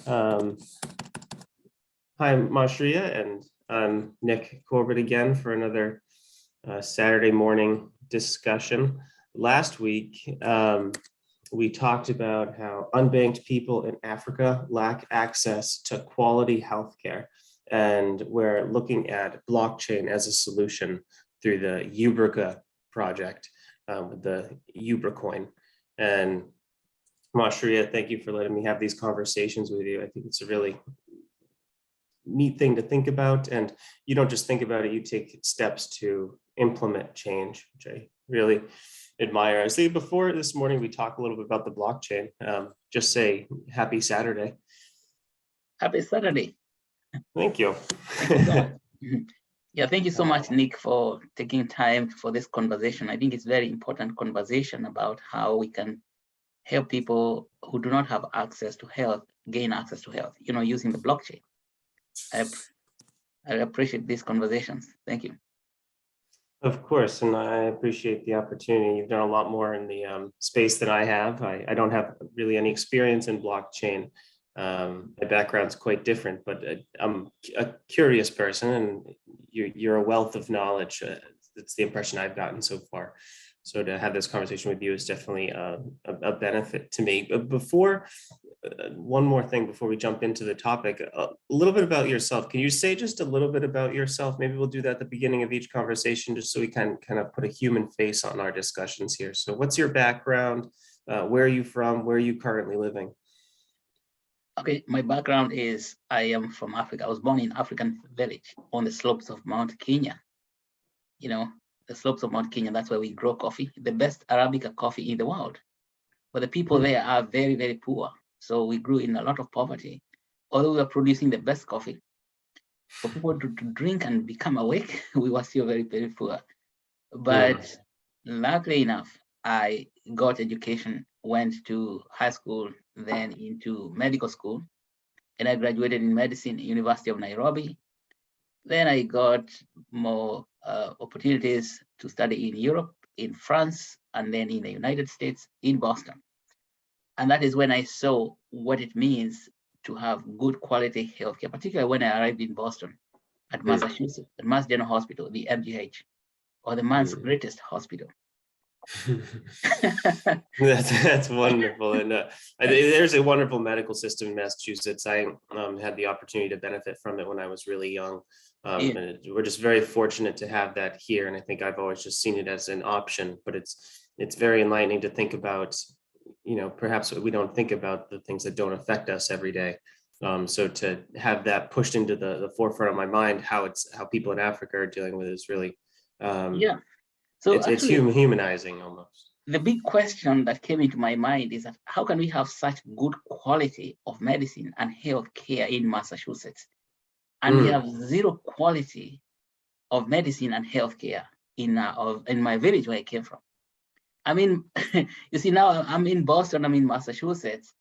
Um, Hi, I'm Mashria, and I'm Nick Corbett again for another Saturday morning discussion. Last week, we talked about how unbanked people in Africa lack access to quality healthcare, and we're looking at blockchain as a solution through the Ubrica project with the Ubra coin. And Mashria, thank you for letting me have these conversations with you. I think it's a really neat thing to think about, and you don't just think about it, you take steps to implement change, which I really admire. I see before this morning we talk a little bit about the blockchain. Just say happy Saturday. Happy Saturday. Thank you. Thank you so much. Yeah, thank you so much, Nick, for taking time for this conversation. I think it's very important conversation about how we can help people who do not have access to health gain access to health, using the blockchain. I appreciate these conversations. Thank you. Of course, and I appreciate the opportunity. You've done a lot more in the space than I have. I don't have really any experience in blockchain. My background's quite different, but I'm a curious person, and you're a wealth of knowledge. That's the impression I've gotten so far. So to have this conversation with you is definitely a benefit to me. But before, one more thing before we jump into the topic, a little bit about yourself. Can you say just a little bit about yourself? Maybe we'll do that at the beginning of each conversation, just so we can kind of put a human face on our discussions here. So what's your background? Where are you from? Where are you currently living? Okay, my background is I am from Africa. I was born in African village on the slopes of Mount Kenya. The slopes of Mount Kenya, that's where we grow coffee, the best Arabica coffee in the world. But the people there are very, very poor. So we grew in a lot of poverty. Although we were producing the best coffee, for people to drink and become awake, we were still very, very poor. But luckily enough, I got education, went to high school, then into medical school, and I graduated in medicine at University of Nairobi. Then I got more opportunities to study in Europe, in France, and then in the United States, in Boston. And that is when I saw what it means to have good quality healthcare, particularly when I arrived in Boston at Massachusetts, at Mass General Hospital, the MGH, or the man's greatest hospital. That's wonderful, and there's a wonderful medical system in Massachusetts. I had the opportunity to benefit from it when I was really young. And we're just very fortunate to have that here, and I think I've always just seen it as an option, but it's very enlightening to think about, perhaps we don't think about the things that don't affect us every day. So to have that pushed into the forefront of my mind, how people in Africa are dealing with it is really so it's humanizing almost. The big question that came into my mind is that how can we have such good quality of medicine and health care in Massachusetts, and we have zero quality of medicine and health care in my village where I came from? I mean, you see, now I'm in Boston, I'm in Massachusetts,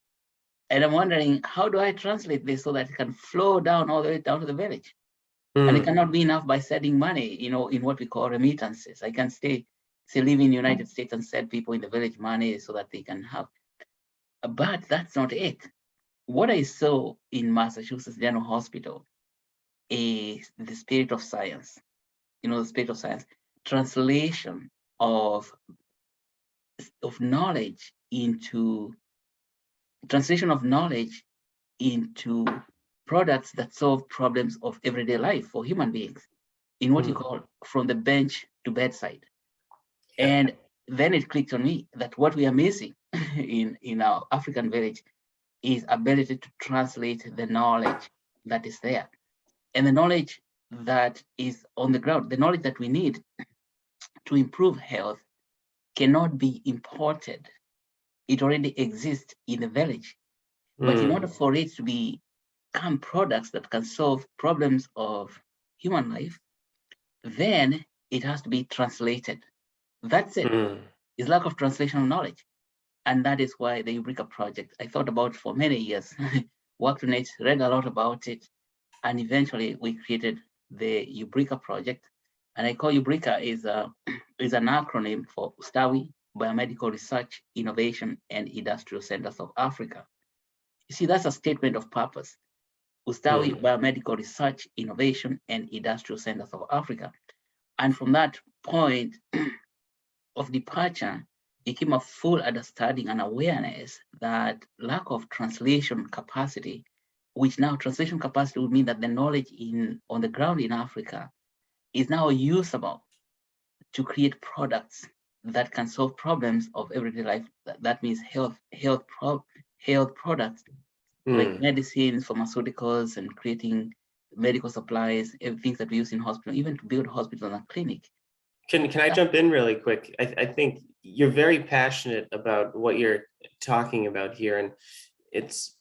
and I'm wondering, how do I translate this so that it can flow down all the way down to the village? And it cannot be enough by sending money, in what we call remittances. I can still live in the United States and send people in the village money so that they can have. But that's not it. What I saw in Massachusetts General Hospital is the spirit of science. The spirit of science, translation of knowledge into products that solve problems of everyday life for human beings, in what you call from the bench to bedside. And then it clicked on me that what we are missing in our African village is ability to translate the knowledge that is there, and the knowledge that is on the ground, the knowledge that we need to improve health cannot be imported. It already exists in the village. But in order for it to become products that can solve problems of human life, then it has to be translated. That's it. It's lack of translational knowledge. And that is why the Ubrica project, I thought about for many years, worked on it, read a lot about it, and eventually we created the Ubrica project. And I call Ubrica is an acronym for STAWI, Biomedical Research, Innovation, and Industrial Centers of Africa. You see, that's a statement of purpose. Ustawi Biomedical Research, Innovation, and Industrial Centers of Africa. And from that point of departure, it came a full understanding and awareness that lack of translation capacity, which now translation capacity would mean that the knowledge on the ground in Africa is now usable to create products that can solve problems of everyday life. That means health products like medicines, pharmaceuticals, and creating medical supplies, things that we use in hospital, even to build hospitals and clinic. Can I jump in really quick? I think you're very passionate about what you're talking about here. And it's,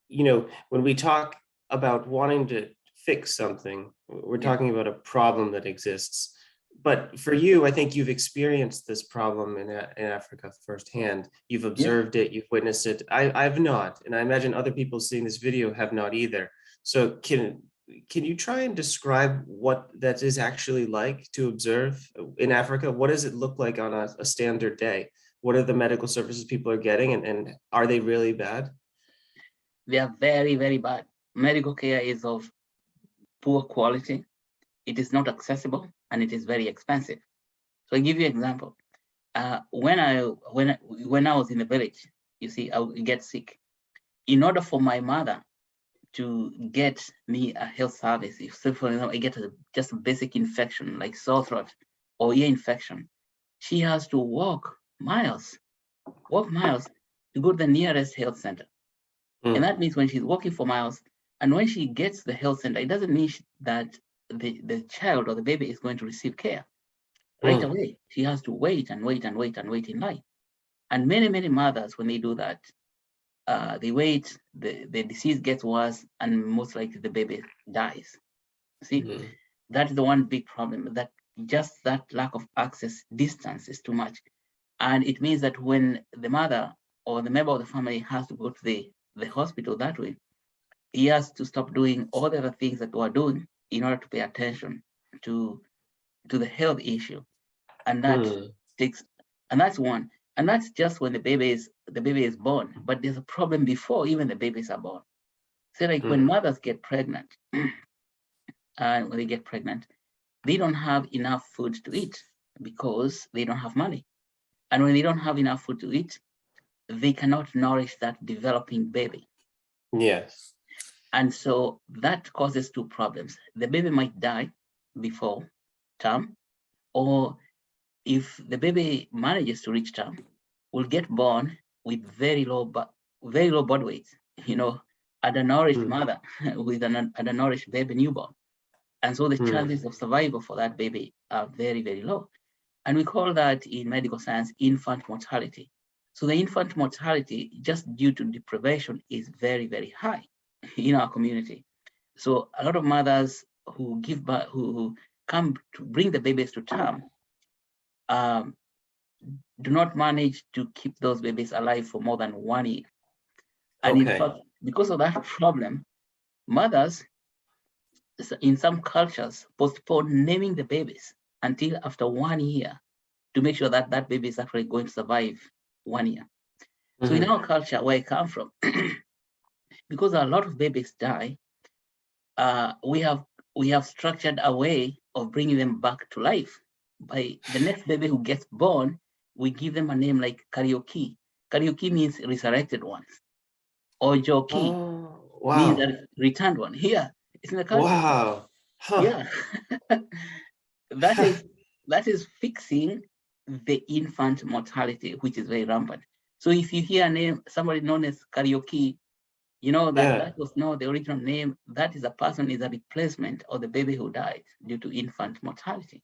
when we talk about wanting to fix something, we're talking about a problem that exists. But for you, I think you've experienced this problem in Africa firsthand. You've observed it, you've witnessed it. I've not, and I imagine other people seeing this video have not either. So can you try and describe what that is actually like to observe in Africa? What does it look like on a standard day? What are the medical services people are getting, and are they really bad? They are very, very bad. Medical care is of poor quality. It is not accessible, and it is very expensive. So I give you an example. When I was in the village, you see, I would get sick. In order for my mother to get me a health service, if, say, for example, I get just a basic infection like sore throat or ear infection, she has to walk miles to go to the nearest health center. And that means when she's walking for miles, and when she gets to the health center, it doesn't mean that the child or the baby is going to receive care right away. She has to wait and wait and wait and wait in line. And many mothers, when they do that, they wait, the disease gets worse, and most likely the baby dies. See, that is the one big problem, that just that lack of access, distance is too much. And it means that when the mother or the member of the family has to go to the hospital that way, he has to stop doing all the other things that we're doing in order to pay attention to the health issue. And that takes, and that's one. And that's just when the baby is born. But there's a problem before even the babies are born. So like when mothers get pregnant, and when they get pregnant, they don't have enough food to eat because they don't have money. And when they don't have enough food to eat, they cannot nourish that developing baby. Yes. And so that causes two problems. The baby might die before term, or if the baby manages to reach term, will get born with very low body weight, undernourished mother with an undernourished baby newborn. And so the chances of survival for that baby are very, very low. And we call that in medical science infant mortality. So the infant mortality, just due to deprivation, is very, very high in our community. So a lot of mothers who give birth, who come to bring the babies to term, do not manage to keep those babies alive for more than 1 year. And in fact, because of that problem, mothers in some cultures postpone naming the babies until after 1 year to make sure that that baby is actually going to survive 1 year. So in our culture, where I come from, because a lot of babies die, we have structured a way of bringing them back to life. By the next baby who gets born, we give them a name like karaoke. Karaoke means resurrected ones. Or Joki means that returned one. Here, it's in the culture. Wow. Huh. Yeah. that is fixing the infant mortality, which is very rampant. So if you hear a name, somebody known as karaoke, that was not the original name. That is a person, is a replacement of the baby who died due to infant mortality.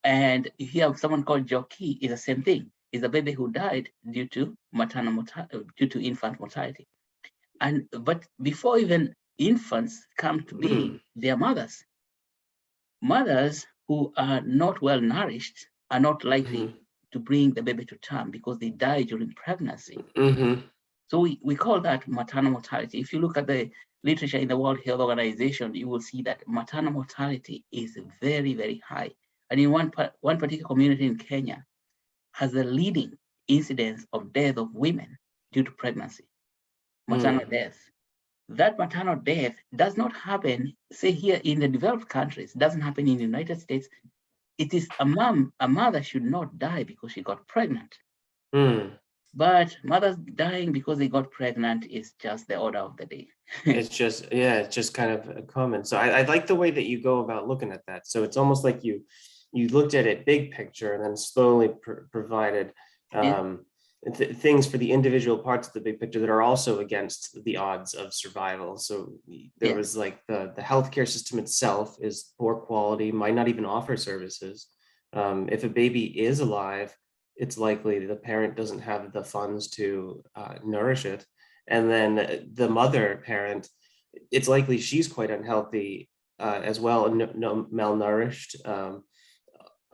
And if you have someone called Jockey, it's the same thing. It's a baby who died due to maternal mortality, due to infant mortality. But before even infants come to be their mothers, mothers who are not well nourished are not likely to bring the baby to term because they die during pregnancy. So we call that maternal mortality. If you look at the literature in the World Health Organization, you will see that maternal mortality is very, very high. And in one particular community in Kenya has the leading incidence of death of women due to pregnancy. maternal death. That maternal death does not happen, say here in the developed countries, doesn't happen in the United States. It is a mother should not die because she got pregnant. But mothers dying because they got pregnant is just the order of the day. It's just kind of common. So I like the way that you go about looking at that. So it's almost like you looked at it big picture and then slowly provided things for the individual parts of the big picture that are also against the odds of survival. So there was like the healthcare system itself is poor quality, might not even offer services. If a baby is alive, it's likely the parent doesn't have the funds to nourish it. And then the mother parent, it's likely she's quite unhealthy as well, malnourished,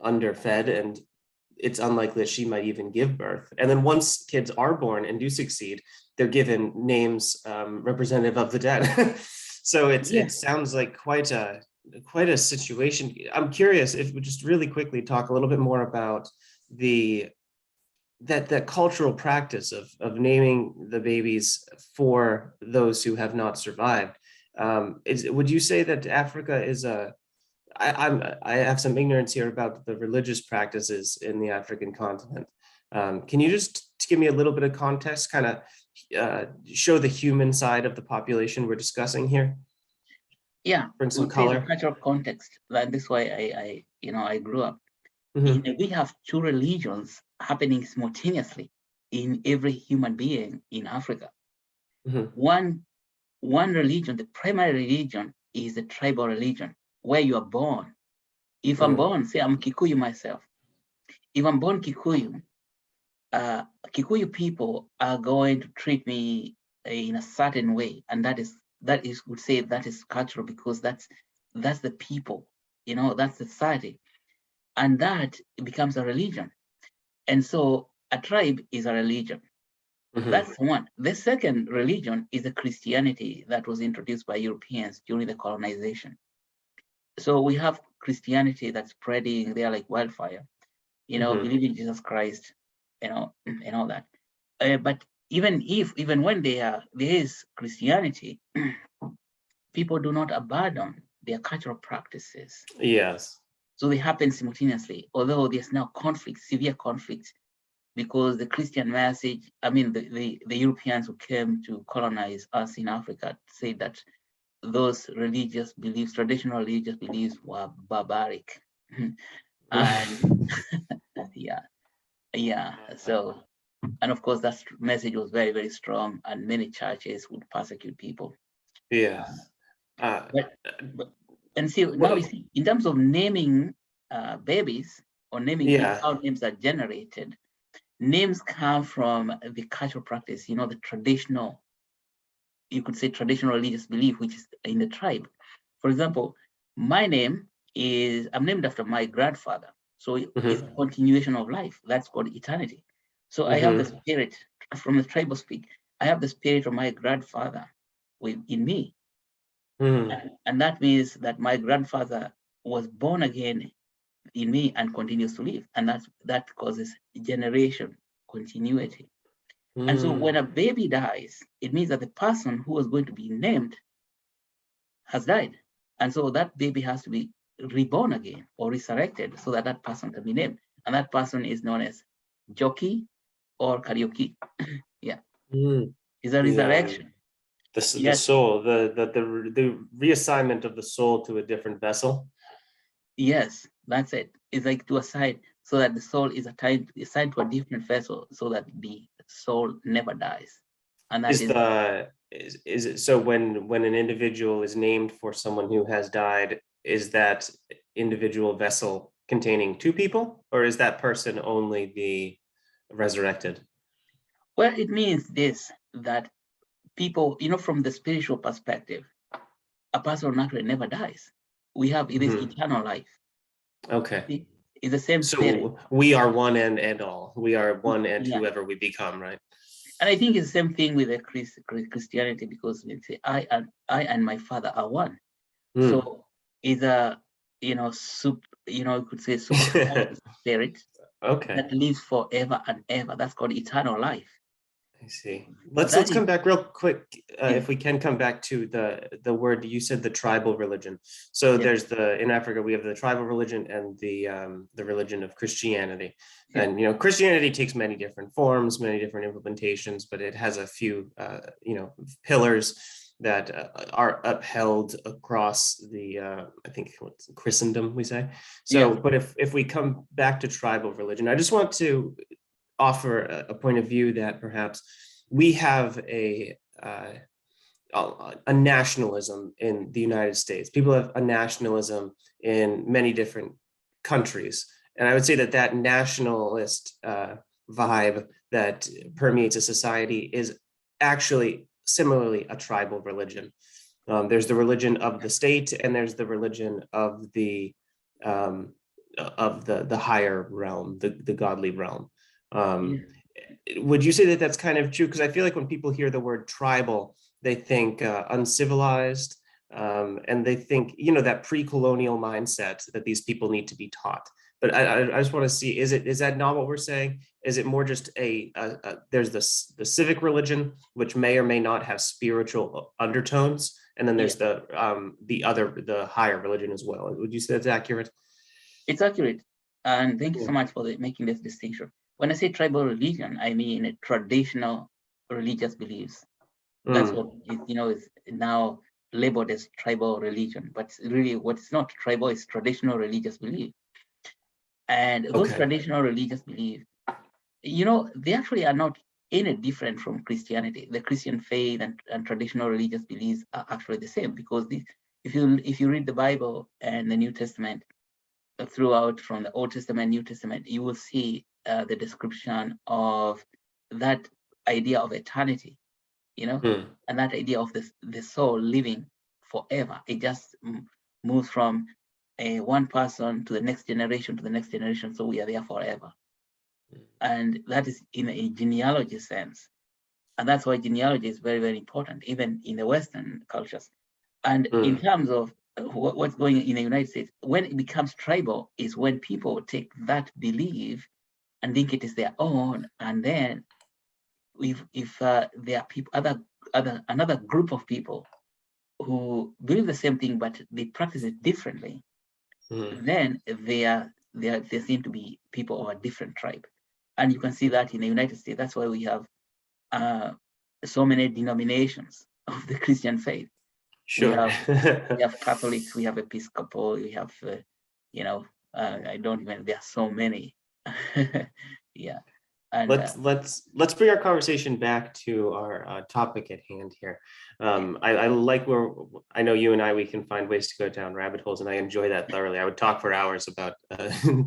underfed, and it's unlikely that she might even give birth. And then once kids are born and do succeed, they're given names representative of the dead. So it sounds like quite a situation. I'm curious if we just really quickly talk a little bit more about that cultural practice of naming the babies for those who have not survived. Would you say that Africa is I have some ignorance here about the religious practices in the African continent. Can you just give me a little bit of context, kind of show the human side of the population we're discussing here? Yeah, bring some color. Cultural context. That this way I grew up. We have two religions happening simultaneously in every human being in Africa. One religion, the primary religion, is the tribal religion, where you are born. If I'm born, say I'm Kikuyu myself. If I'm born Kikuyu, Kikuyu people are going to treat me in a certain way, and that is would say that is cultural, because that's the people, that's the society, and that becomes a religion. And so a tribe is a religion. That's one. The second religion is the Christianity that was introduced by Europeans during the colonization. So we have Christianity that's spreading there like wildfire, believe in Jesus Christ, and all that. But even when there is Christianity, people do not abandon their cultural practices. Yes. So they happen simultaneously, although there's now conflict, severe conflict, because the Christian message, the Europeans who came to colonize us in Africa said that those traditional religious beliefs were barbaric. And so, and of course that message was very, very strong, and many churches would persecute people. And see, now we see, in terms of naming babies, or naming how names are generated, names come from the cultural practice, the traditional, you could say traditional religious belief, which is in the tribe. For example, my name I'm named after my grandfather. So it's a continuation of life. That's called eternity. So I have the spirit from the tribal speak. I have the spirit of my grandfather in me. And that means that my grandfather was born again in me and continues to live. And that causes generation continuity. And so when a baby dies, it means that the person who was going to be named has died. And so that baby has to be reborn again or resurrected so that that person can be named. And that person is known as jockey or karaoke. It's a resurrection. The soul, the reassignment of the soul to a different vessel. Yes, that's it. It's like to assign, so that the soul is assigned to a different vessel, so that the soul never dies. And that is it so when an individual is named for someone who has died, is that individual vessel containing two people, or is that person only the resurrected? Well, it means this, that people, from the spiritual perspective, a person naturally never dies. We have this eternal life. Okay. It's the same spirit. So we are one and all. We are one and whoever we become, right? And I think it's the same thing with the Christianity, because they say I and my Father are one. So it's a you could say super spirit that lives forever and ever. That's called eternal life. I see. But Let's that is, come back real quick, yeah, if we can come back to the word you said, the tribal religion. So yeah, there's in Africa we have the tribal religion and the religion of Christianity, yeah, and Christianity takes many different forms, many different implementations, but it has a few pillars that are upheld across the I think what's Christendom we say. yeah, So, but if we come back to tribal religion, I just want to offer a point of view that perhaps we have a nationalism in the United States. People have a nationalism in many different countries, and I would say that that nationalist vibe that permeates a society is actually similarly a tribal religion. There's the religion of the state, and there's the religion um, of the higher realm, the godly realm. yeah, Um, would you say that that's kind of true? Because I feel like when people hear the word tribal, they think uncivilized, and they think that pre-colonial mindset that these people need to be taught. But I just want to see, is that not what we're saying? Is it more just there's the civic religion, which may or may not have spiritual undertones, and then yeah. there's the higher religion as well. Would you say that's accurate? It's accurate. And thank you so Yeah. much for making this distinction. When I say tribal religion, I mean traditional religious beliefs. That's what Mm, is now labeled as tribal religion. But really, what's not tribal is traditional religious belief. And those okay. traditional religious beliefs, they actually are not any different from Christianity. The Christian faith and traditional religious beliefs are actually the same, because if you read the Bible and the New Testament, throughout from the Old Testament, New Testament, you will see the description of that idea of eternity, Mm, and that idea of the soul living forever. It just moves from one person to the next generation to the next generation, so we are there forever. And that is in a genealogy sense. And that's why genealogy is very, very important, even in the Western cultures. And in mm, terms of what's going on in the United States, when it becomes tribal is when people take that belief and think it is their own, and then if there are people, another group of people who believe the same thing but they practice it differently, mm. then they seem to be people of a different tribe, and you can see that in the United States. That's why we have uh, so many denominations of the Christian faith. We Sure. have we have Catholics, we have Episcopal, we have I don't even. There are so many. Yeah, and Let's bring our conversation back to our topic at hand here. yeah, I like where I know you and we can find ways to go down rabbit holes, and I enjoy that thoroughly. I would talk for hours about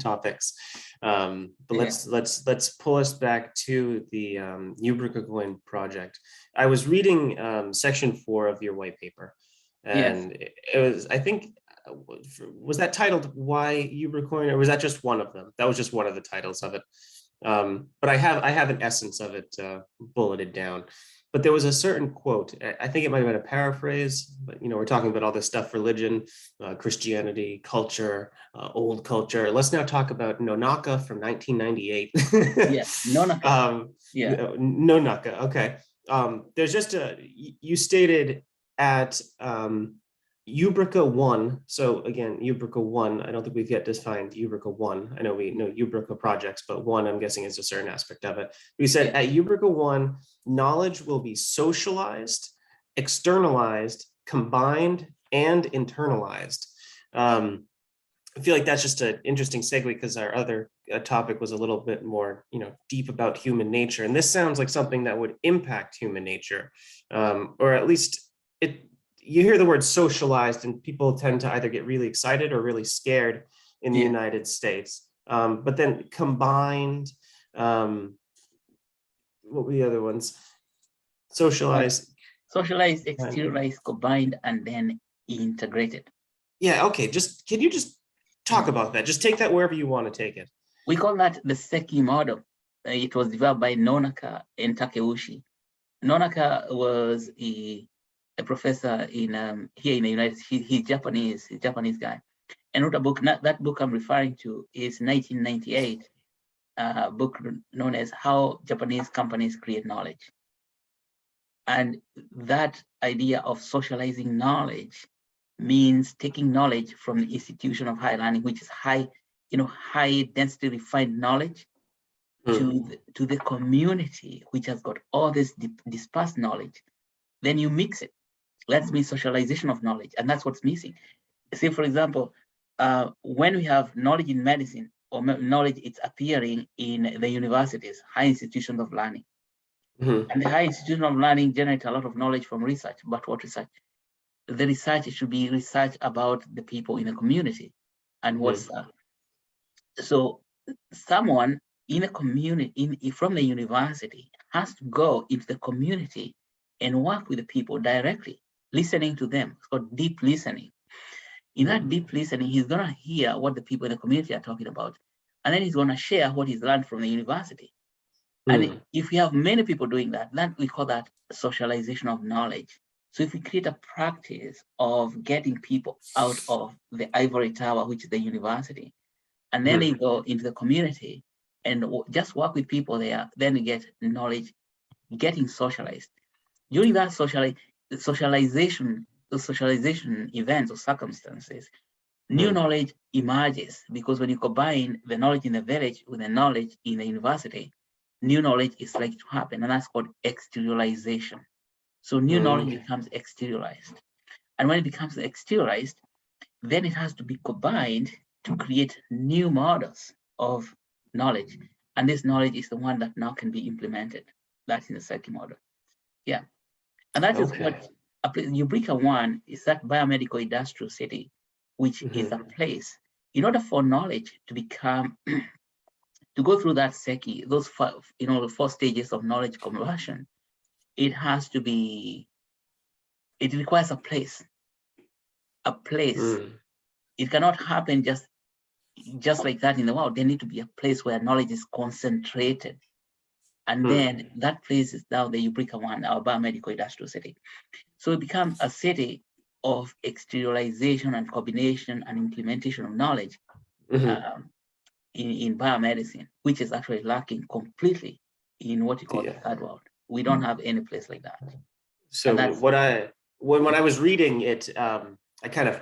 topics, but yeah, let's pull us back to the Ubricacoin project. I was reading section 4 of your white paper, yes. and it was, I think, was that titled "Why Ubricoin," or was that just one of them? That was just one of the titles of it. But I have an essence of it bulleted down. But there was a certain quote. I think it might have been a paraphrase, but we're talking about all this stuff: religion, Christianity, culture, old culture. Let's now talk about Nonaka from 1998. Yeah, Nonaka. Yeah, Nonaka. Okay. There's just you stated at Ubrica 1. So again, Ubrica 1, I don't think we've yet defined Ubrica 1. I know we know Ubrica projects, but 1, I'm guessing, is a certain aspect of it. We said yeah, at Ubrica 1, knowledge will be socialized, externalized, combined, and internalized. I feel like that's just an interesting segue, because our other topic was a little bit more, deep about human nature. And this sounds like something that would impact human nature, or at least it. You hear the word socialized, and people tend to either get really excited or really scared in the yeah. United States. But then combined, what were the other ones? Uh, Socialized. Socialized, exteriorized, combined, and then integrated. Yeah. Okay. Can you just talk Mm. about that? Just take that wherever you want to take it. We call that the Seki model. It was developed by Nonaka and Takeuchi. Nonaka was a professor in here in the United States. He's Japanese. He's a Japanese guy, and wrote a book. That book I'm referring to is 1998 book known as How Japanese Companies Create Knowledge. And that idea of socializing knowledge means taking knowledge from the institution of higher learning, which is high density refined knowledge, to the community, which has got all this dispersed knowledge. Then you mix it. That's mean socialization of knowledge, and that's what's missing. Say, for example, when we have knowledge in medicine, or knowledge, it's appearing in the universities, high institutions of learning. And the high institutions of learning generate a lot of knowledge from research. But what research? The research should be research about the people in the community. And what's so someone in a community, from the university, has to go into the community and work with the people directly, listening to them. It's called deep listening. In that deep listening, he's going to hear what the people in the community are talking about, and then he's going to share what he's learned from the university. And if we have many people doing that, then we call that socialization of knowledge. So if we create a practice of getting people out of the ivory tower, which is the university, and then they go into the community and just work with people there, then you get knowledge getting socialized. During that socialization events or circumstances, new knowledge emerges, because when you combine the knowledge in the village with the knowledge in the university, new knowledge is likely to happen, and that's called exteriorization. So new knowledge becomes exteriorized. And when it becomes exteriorized, then it has to be combined to create new models of knowledge. And this knowledge is the one that now can be implemented. That's in the second model. Yeah. And that is what Eureka One is, that biomedical industrial city, which is a place. In order for knowledge to become, to go through that Seki, those the 4 stages of knowledge conversion, it has to be, it requires a place. A place. It cannot happen just like that in the world. There need to be a place where knowledge is concentrated. And then that place is now the Eureka One, our biomedical industrial city. So it becomes a city of exteriorization and combination and implementation of knowledge in biomedicine, which is actually lacking completely in what you call the third world. We don't have any place like that. So when I was reading it, I kind of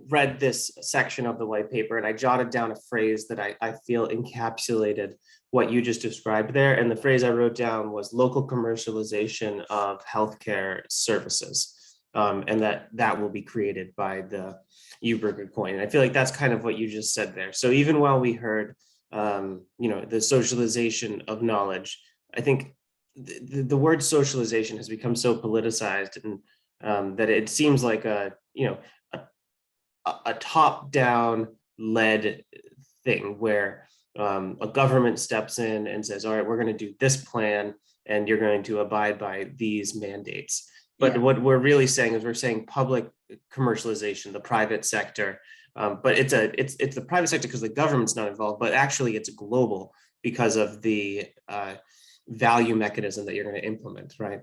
read this section of the white paper and I jotted down a phrase that I feel encapsulated what you just described there. And the phrase I wrote down was local commercialization of healthcare services. And that will be created by the Eureka coin. And I feel like that's kind of what you just said there. So even while we heard, the socialization of knowledge, I think the word socialization has become so politicized and that it seems like a top-down led thing where a government steps in and says, all right, we're going to do this plan and you're going to abide by these mandates. But what we're really saying is we're saying public commercialization, the private sector, but it's the private sector because the government's not involved, but actually it's global because of the value mechanism that you're going to implement, right?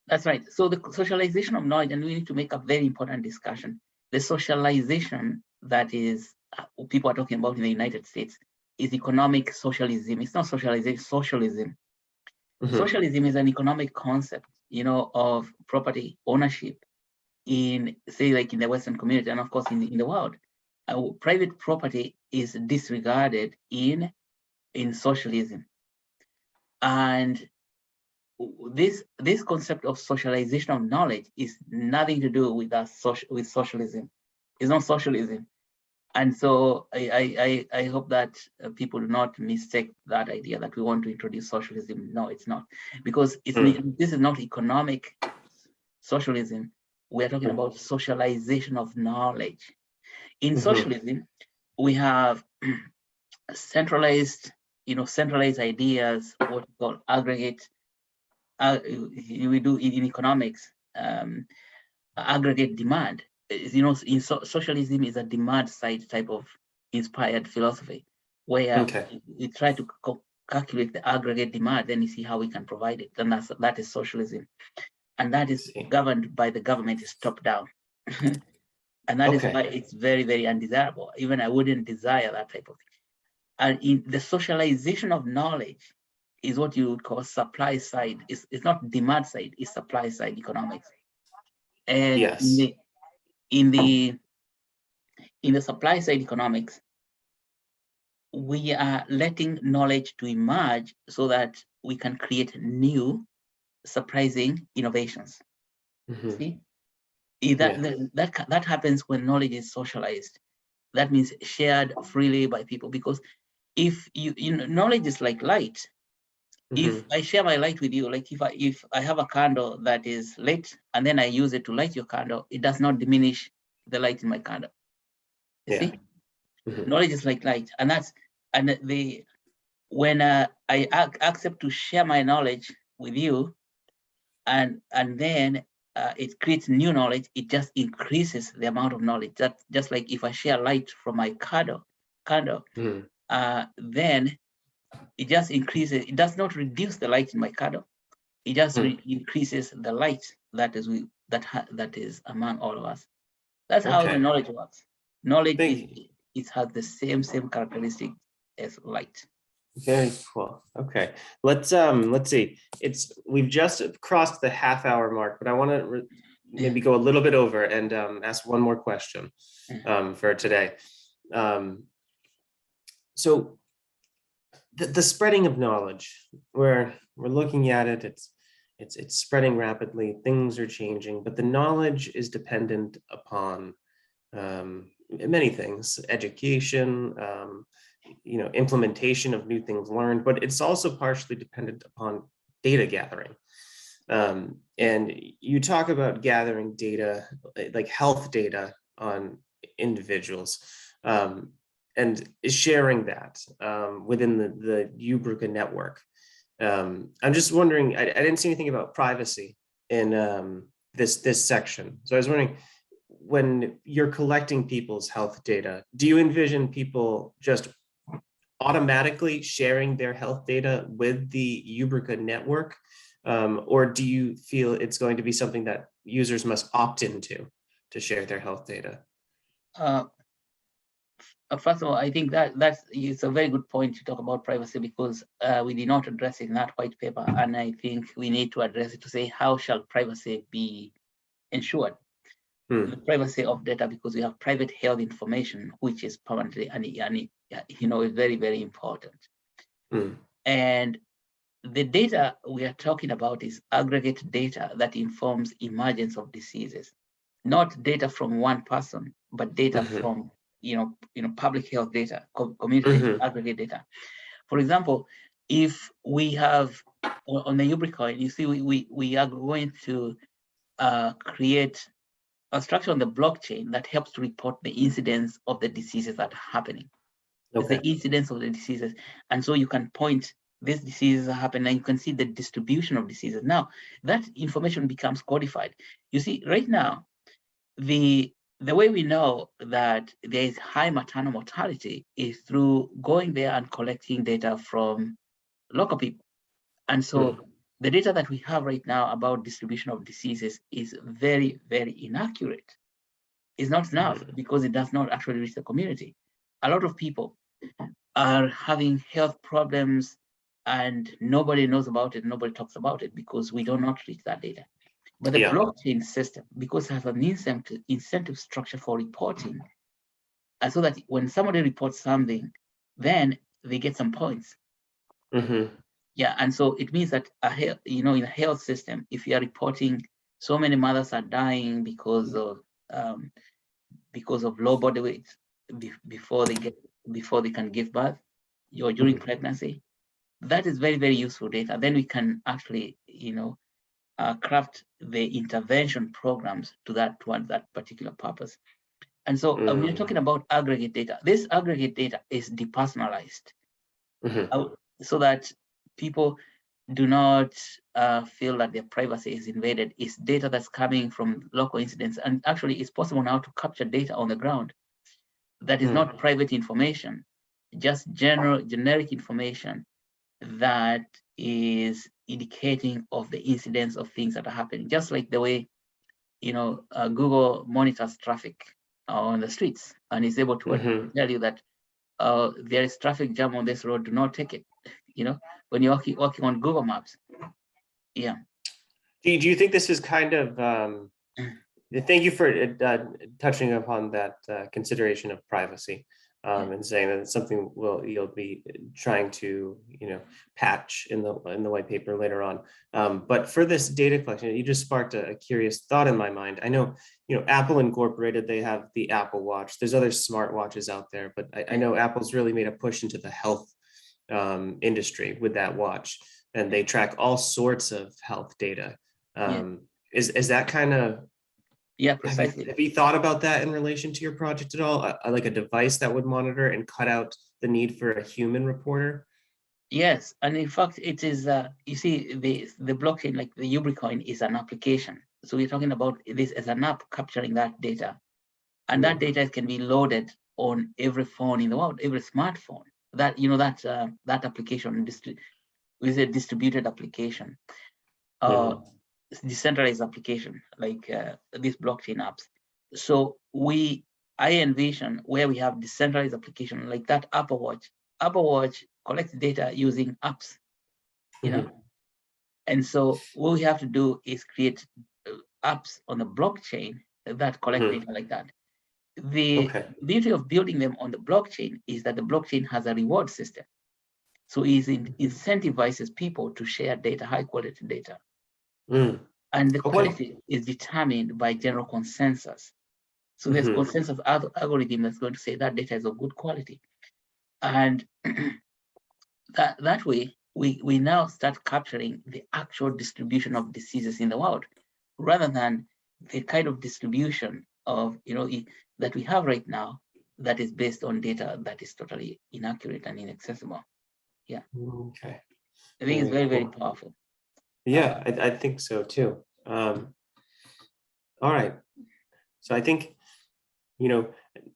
That's right. So the socialization of knowledge, and we need to make a very important discussion. The socialization that is people are talking about in the United States is economic socialism. It's not socialization, socialism. Socialism is an economic concept, of property ownership in, say, like in the Western community, and of course in the world. Private property is disregarded in socialism. And this concept of socialization of knowledge is nothing to do with with socialism. It's not socialism. And so I hope that people do not mistake that idea that we want to introduce socialism. No, it's not, because this is not economic socialism. We're talking about socialization of knowledge. In socialism, we have centralized ideas, what we call aggregate. We do in economics, aggregate demand. In socialism is a demand side type of inspired philosophy, where you try to calculate the aggregate demand, then you see how we can provide it. And that is socialism, and that is governed by the government, is top down. And that is why it's very, very undesirable. Even I wouldn't desire that type of thing. And in the socialization of knowledge is what you would call supply side. It's not demand side, it's supply side economics. And Yes. in the supply side economics, we are letting knowledge to emerge so that we can create new, surprising innovations. See, that happens when knowledge is socialized. That means shared freely by people. Because if knowledge is like light. If I share my light with you, like if I have a candle that is lit and then I use it to light your candle, it does not diminish the light in my candle. You see, knowledge is like light, and when I accept to share my knowledge with you, and then it creates new knowledge, it just increases the amount of knowledge. That just like if I share light from my candle, then it just increases. It does not reduce the light in my candle. It just increases the light that is among all of us. That's how the knowledge works. Knowledge it has the same characteristic as light. Very cool. Okay, let's see. We've just crossed the half-hour mark, but I want to maybe go a little bit over and ask one more question for today. So the spreading of knowledge, we're looking at it. It's spreading rapidly. Things are changing, but the knowledge is dependent upon many things: education, implementation of new things learned, but it's also partially dependent upon data gathering. And you talk about gathering data, like health data on individuals, and sharing that within the UBRUCA network. I'm just wondering, I didn't see anything about privacy in this section. So I was wondering, when you're collecting people's health data, do you envision people just automatically sharing their health data with the UBRUCA network? Or do you feel it's going to be something that users must opt into to share their health data? First of all, I think it's a very good point to talk about privacy, because we did not address it in that white paper, and I think we need to address it to say, how shall privacy be ensured? The privacy of data, because we have private health information, which is permanently and is very, very important. And the data we are talking about is aggregate data that informs emergence of diseases, not data from one person, but data from public health data, community data, aggregate data. For example, if we have on the UBRUCA, you see, we are going to create a structure on the blockchain that helps to report the incidence of the diseases that are happening. The incidence of the diseases, and so you can point, these diseases are happening, and you can see the distribution of diseases. Now that information becomes codified. You see, right now, the way we know that there is high maternal mortality is through going there and collecting data from local people. And so the data that we have right now about distribution of diseases is very, very inaccurate. It's not enough, because it does not actually reach the community. A lot of people are having health problems and nobody knows about it, nobody talks about it, because we do not reach that data. But the blockchain system, because it has an incentive structure for reporting, and so that when somebody reports something, then they get some points. Yeah, and so it means that in a health system, if you are reporting so many mothers are dying because of low body weight before they can give birth, or during pregnancy, that is very, very useful data. Then we can actually craft the intervention programs to that particular purpose. And so we are talking about aggregate data. This aggregate data is depersonalized, so that people do not feel that their privacy is invaded. It's data that's coming from local incidents, and actually it's possible now to capture data on the ground that is not private information, just generic information that is indicating of the incidence of things that are happening, just like the way Google monitors traffic on the streets and is able to tell you that there is traffic jam on this road, do not take it. when you're working on Google Maps. Yeah. Do you think this is kind of, thank you for touching upon that consideration of privacy, and saying that it's something you'll be trying to, patch in the white paper later on. But for this data collection, you just sparked a curious thought in my mind. I know, Apple Incorporated, they have the Apple Watch. There's other smartwatches out there, but I know Apple's really made a push into the health industry with that watch, and they track all sorts of health data. Is that kind of, yeah, precisely. Have you thought about that in relation to your project at all? Like a device that would monitor and cut out the need for a human reporter? Yes, and in fact, it is. You see, the blockchain, like the Ubricoin, is an application. So we're talking about this as an app capturing that data, and that data can be loaded on every phone in the world, every smartphone. That that application is a distributed application. Decentralized application like these blockchain apps. So I envision where we have decentralized application like that Apple Watch. Apple Watch collects data using apps, and so what we have to do is create apps on the blockchain that collect data like that. The beauty of building them on the blockchain is that the blockchain has a reward system. So it incentivizes people to share data, high quality data. And the quality is determined by general consensus. So there's consensus algorithm that's going to say that data is of good quality. And that way, we now start capturing the actual distribution of diseases in the world, rather than the kind of distribution of, that we have right now that is based on data that is totally inaccurate and inaccessible. Yeah. Okay. I think it's very, very powerful. Yeah, I think so too. All right. So I think,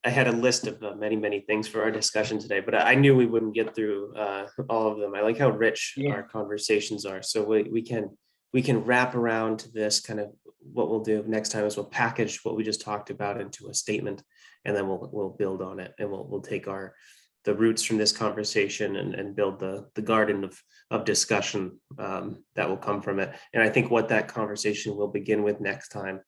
I had a list of many, many things for our discussion today, but I knew we wouldn't get through all of them. I like how rich our conversations are. So we can wrap around to this. Kind of what we'll do next time is we'll package what we just talked about into a statement, and then we'll build on it, and we'll take the roots from this conversation and build the garden of discussion that will come from it. And I think what that conversation will begin with next time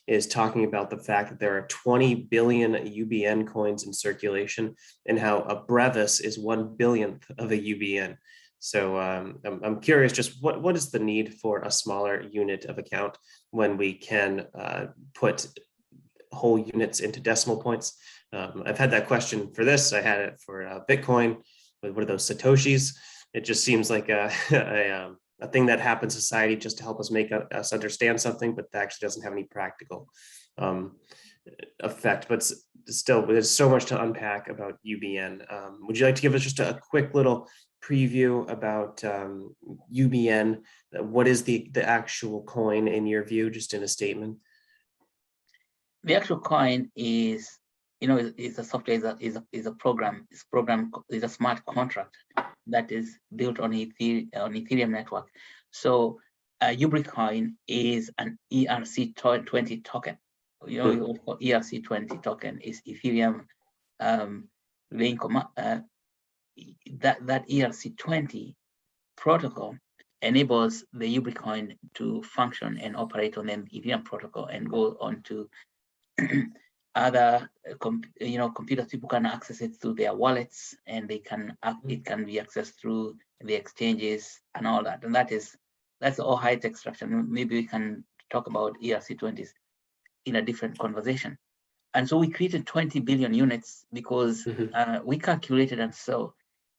is talking about the fact that there are 20 billion UBN coins in circulation, and how a brevis is 1 billionth of a UBN. So I'm curious, just what is the need for a smaller unit of account when we can put whole units into decimal points? I've had that question for this. I had it for Bitcoin. What are those Satoshis? It just seems like a thing that happens in society just to help us make us understand something, but that actually doesn't have any practical effect. But still, there's so much to unpack about UBN. Would you like to give us just a quick little preview about UBN? What is the actual coin in your view, just in a statement? The actual coin is, is a software, is a program. Is a smart contract that is built on Ethereum network. So Ubricoin is an ERC20 token. ERC20 token is Ethereum link. That ERC20 protocol enables the Ubricoin to function and operate on the Ethereum protocol and go on to other computers. People can access it through their wallets, and it can be accessed through the exchanges and all that. And that's all high-tech structure. Maybe we can talk about ERC20s in a different conversation. And so we created 20 billion units because we calculated and saw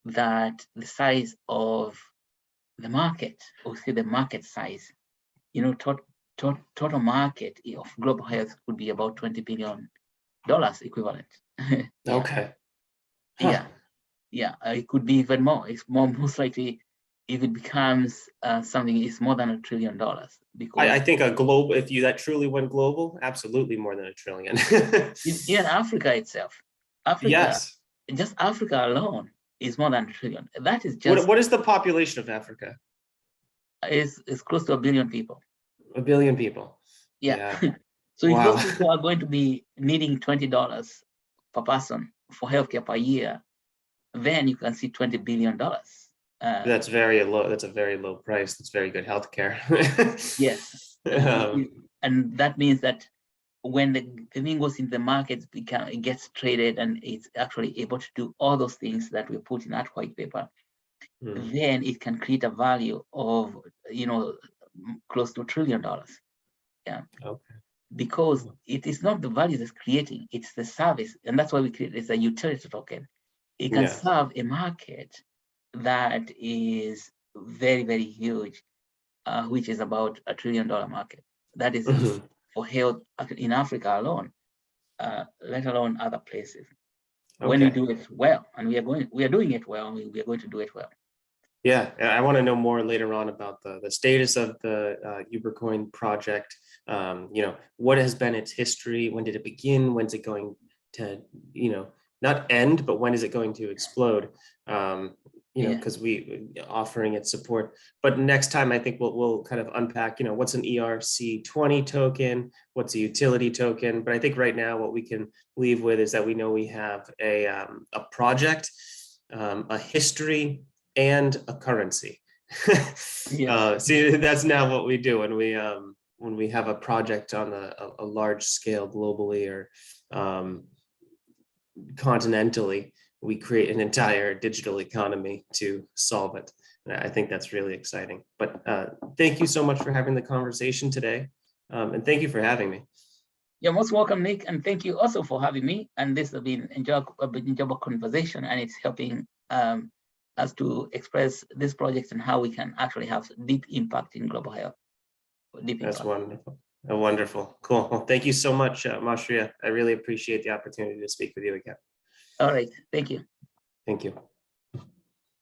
that the size of the market, or say the market size, total market of global health could be about $20 billion equivalent. Okay. Yeah. It could be even more. It's most likely, if it becomes something, it's more than $1 trillion. Because I think if that truly went global, absolutely more than $1 trillion. in Africa itself, yes, just Africa alone is more than $1 trillion. That is just what is the population of Africa? Is close to 1 billion people. 1 billion people. Yeah. So if those people are going to be needing $20 per person for healthcare per year, then you can see $20 billion. That's very low. That's a very low price. That's very good healthcare. Yes, Um, and that means that when the thing goes in the market, it gets traded, and it's actually able to do all those things that we put in that white paper. Then it can create a value of, close to $1 trillion. Yeah. Okay. Because it is not the value that's creating, it's the service. And that's why we create it's a utility token. It can Yeah. serve a market that is very, very huge, which is about $1 trillion market. That is for health in Africa alone, let alone other places. When we Okay. do it well, and we are doing it well, and we are going to do it well. Yeah, I want to know more later on about the status of the Ubercoin project. What has been its history? When did it begin? When's it going to, not end, but when is it going to explode? Because we offering it support. But next time, I think we'll kind of unpack, what's an ERC20 token, what's a utility token. But I think right now what we can leave with is that we know we have a project, a history, and a currency. See, that's now what we do when we have a project on a large scale globally or continentally. We create an entire digital economy to solve it. And I think that's really exciting. But thank you so much for having the conversation today, and thank you for having me. You're most welcome, Nick, and thank you also for having me. And this has been enjoyable conversation, and it's helping us to express this project and how we can actually have deep impact in global health. That's wonderful. Wonderful. Cool. Well, thank you so much, Mashria. I really appreciate the opportunity to speak with you again. All right. Thank you. Thank you.